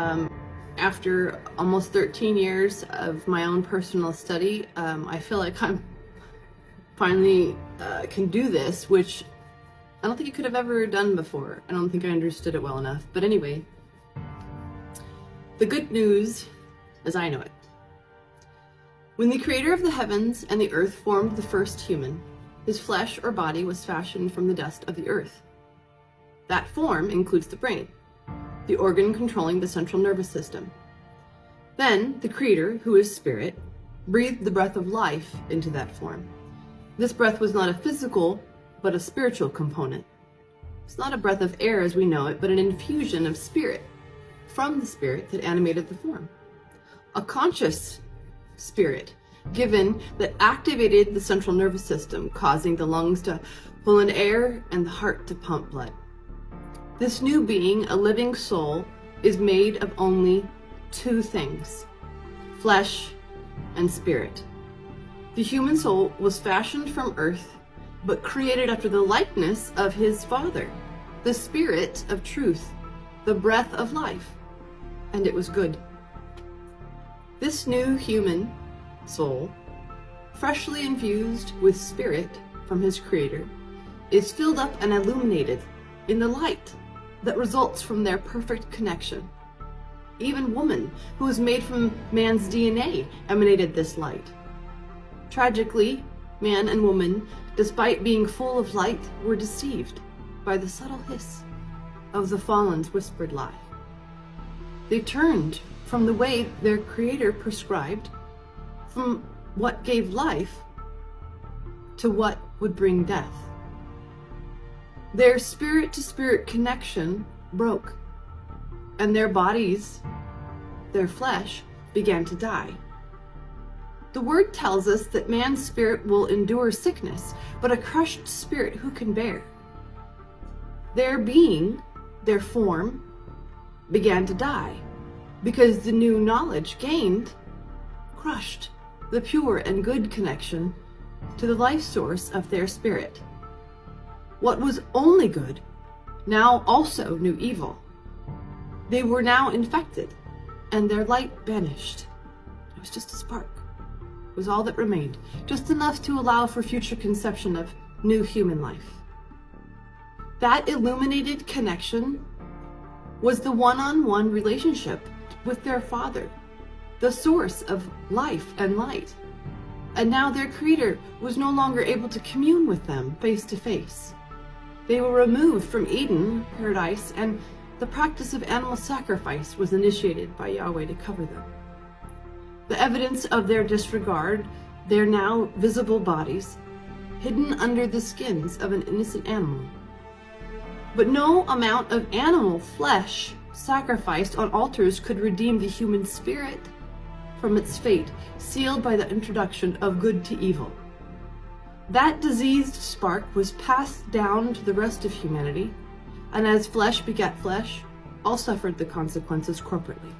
After almost 13 years of my own personal study, I feel like I'm finally can do this, which I don't think I could have ever done before. I don't think I understood it well enough. But anyway, the good news as I know it. When the creator of the heavens and the earth formed the first human, his flesh or body was fashioned from the dust of the earth. That form includes the brain, the organ controlling the central nervous system. Then the creator, who is spirit, breathed the breath of life into that form. This breath was not a physical, but a spiritual component. It's not a breath of air as we know it, but an infusion of spirit from the spirit that animated the form. A conscious spirit given that activated the central nervous system, causing the lungs to pull in air and the heart to pump blood. This new being, a living soul, is made of only two things: flesh and spirit. The human soul was fashioned from earth, but created after the likeness of his Father, the Spirit of truth, the breath of life, and it was good. This new human soul, freshly infused with spirit from his Creator, is filled up and illuminated in the light that results from their perfect connection. Even woman, who was made from man's DNA, emanated this light. Tragically, man and woman, despite being full of light, were deceived by the subtle hiss of the fallen's whispered lie. They turned from the way their Creator prescribed, from what gave life to what would bring death. Their spirit-to-spirit connection broke, and their bodies, their flesh, began to die. The word tells us that man's spirit will endure sickness, but a crushed spirit who can bear? Their being, their form, began to die, because the new knowledge gained crushed the pure and good connection to the life source of their spirit. What was only good now also knew evil. They were now infected, and their light vanished. It was just a spark. It was all that remained, just enough to allow for future conception of new human life. That illuminated connection was the one-on-one relationship with their Father, the source of life and light. And now their Creator was no longer able to commune with them face to face. They were removed from Eden, paradise, and the practice of animal sacrifice was initiated by Yahweh to cover them. The evidence of their disregard, their now visible bodies, hidden under the skins of an innocent animal. But no amount of animal flesh sacrificed on altars could redeem the human spirit from its fate, sealed by the introduction of good to evil. That diseased spark was passed down to the rest of humanity, and as flesh begat flesh, all suffered the consequences corporately.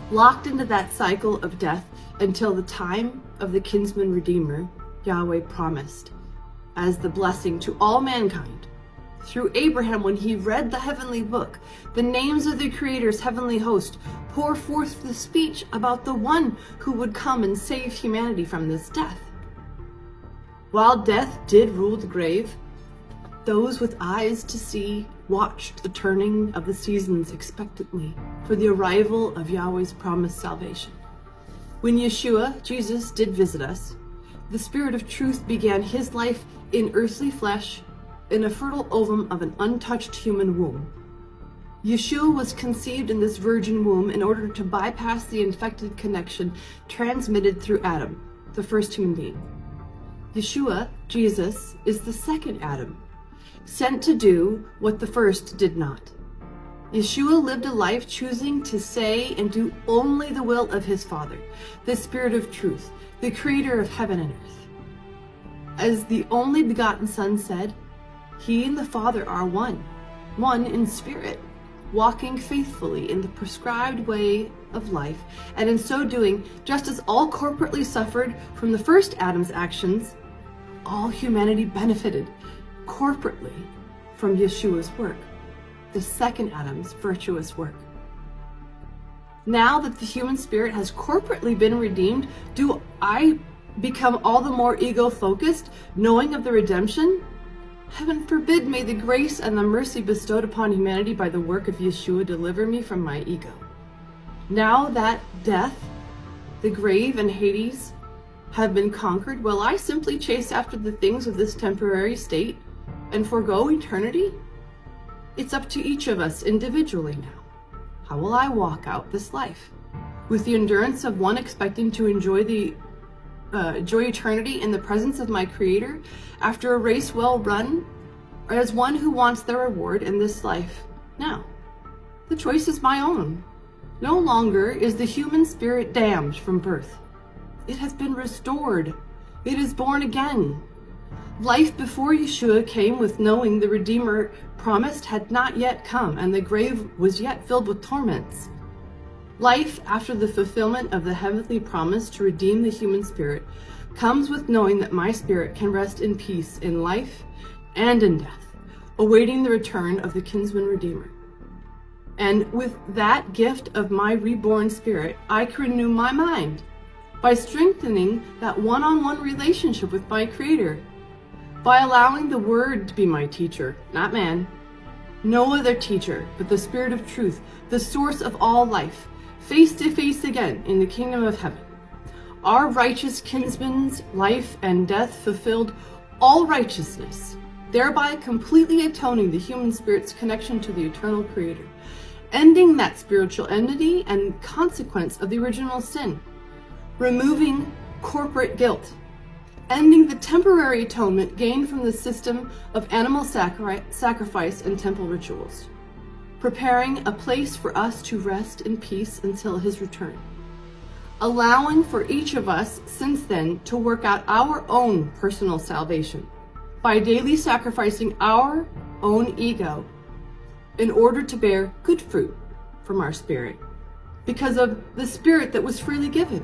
Locked into that cycle of death until the time of the kinsman redeemer, Yahweh promised, as the blessing to all mankind, through Abraham when he read the heavenly book, the names of the Creator's heavenly host pour forth the speech about the one who would come and save humanity from this death. While death did rule the grave, those with eyes to see watched the turning of the seasons expectantly for the arrival of Yahweh's promised salvation. When Yeshua, Jesus, did visit us, the Spirit of truth began his life in earthly flesh in a fertile ovum of an untouched human womb. Yeshua was conceived in this virgin womb in order to bypass the infected connection transmitted through Adam, the first human being. Yeshua, Jesus, is the second Adam, sent to do what the first did not. Yeshua lived a life choosing to say and do only the will of his Father, the Spirit of truth, the Creator of heaven and earth. As the only begotten Son said, he and the Father are one in spirit, walking faithfully in the prescribed way of life, and in so doing, just as all corporately suffered from the first Adam's actions, all humanity benefited corporately from Yeshua's work, the second Adam's virtuous work. Now that the human spirit has corporately been redeemed, do I become all the more ego-focused, knowing of the redemption? Heaven forbid, may the grace and the mercy bestowed upon humanity by the work of Yeshua deliver me from my ego. Now that death, the grave, and Hades have been conquered, will I simply chase after the things of this temporary state and forego eternity? It's up to each of us individually now. How will I walk out this life? With the endurance of one expecting to enjoy eternity in the presence of my Creator after a race well run, or as one who wants their reward in this life now? The choice is my own. No longer is the human spirit damned from birth. It has been restored. It is born again. Life before Yeshua came with knowing the Redeemer promised had not yet come, and the grave was yet filled with torments. Life after the fulfillment of the heavenly promise to redeem the human spirit comes with knowing that my spirit can rest in peace in life and in death, awaiting the return of the kinsman Redeemer. And with that gift of my reborn spirit, I can renew my mind by strengthening that one-on-one relationship with my Creator, by allowing the Word to be my teacher, not man, no other teacher, but the Spirit of truth, the source of all life, face to face again in the kingdom of heaven. Our righteous kinsman's life and death fulfilled all righteousness, thereby completely atoning the human spirit's connection to the eternal Creator, ending that spiritual enmity and consequence of the original sin, removing corporate guilt, ending the temporary atonement gained from the system of animal sacrifice and temple rituals, preparing a place for us to rest in peace until His return, allowing for each of us since then to work out our own personal salvation by daily sacrificing our own ego in order to bear good fruit from our spirit, because of the spirit that was freely given.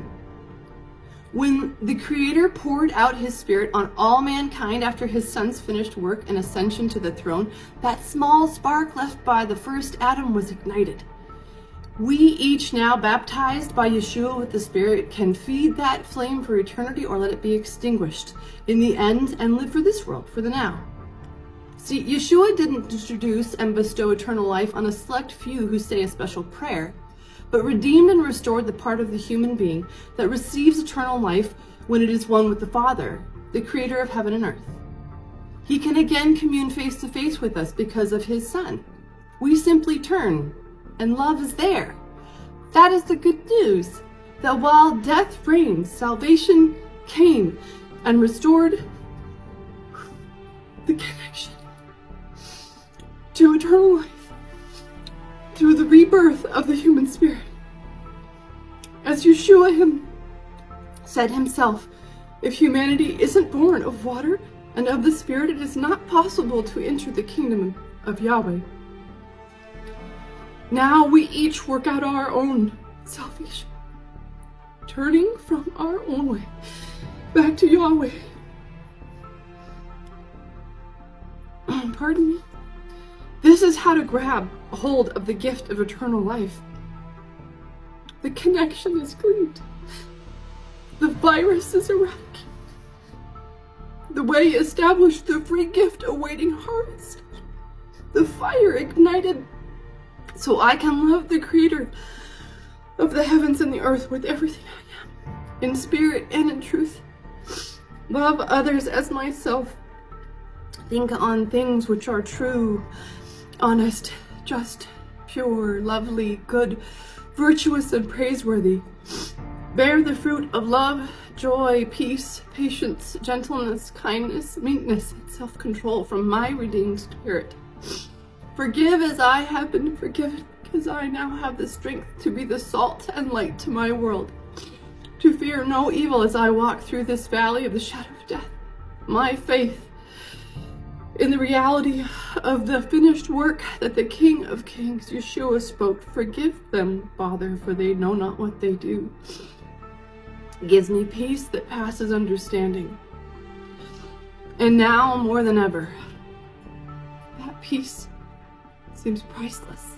When the Creator poured out His Spirit on all mankind after His Son's finished work and ascension to the throne, that small spark left by the first Adam was ignited. We each now, baptized by Yeshua with the Spirit, can feed that flame for eternity or let it be extinguished in the end and live for this world, for the now. See, Yeshua didn't introduce and bestow eternal life on a select few who say a special prayer, but redeemed and restored the part of the human being that receives eternal life when it is one with the Father, the Creator of heaven and earth. He can again commune face to face with us because of His Son. We simply turn, and love is there. That is the good news, that while death reigned, salvation came and restored the connection to eternal life through the rebirth of the human spirit. As Yeshua said Himself, if humanity isn't born of water and of the Spirit, it is not possible to enter the kingdom of Yahweh. Now we each work out our own salvation, turning from our own way back to Yahweh. Pardon me. This is how to grab a hold of the gift of eternal life. The connection is cleaved. The virus is eradicated. The way established, the free gift awaiting harvest. The fire ignited so I can love the Creator of the heavens and the earth with everything I am, in spirit and in truth. Love others as myself. Think on things which are true, honest, just, pure, lovely, good, virtuous, and praiseworthy. Bear the fruit of love, joy, peace, patience, gentleness, kindness, meekness, and self-control from my redeemed spirit. Forgive as I have been forgiven, because I now have the strength to be the salt and light to my world, to fear no evil as I walk through this valley of the shadow of death. My faith in the reality of the finished work that the King of Kings, Yeshua, spoke, forgive them, Father, for they know not what they do, gives me peace that passes understanding. And now, more than ever, that peace seems priceless.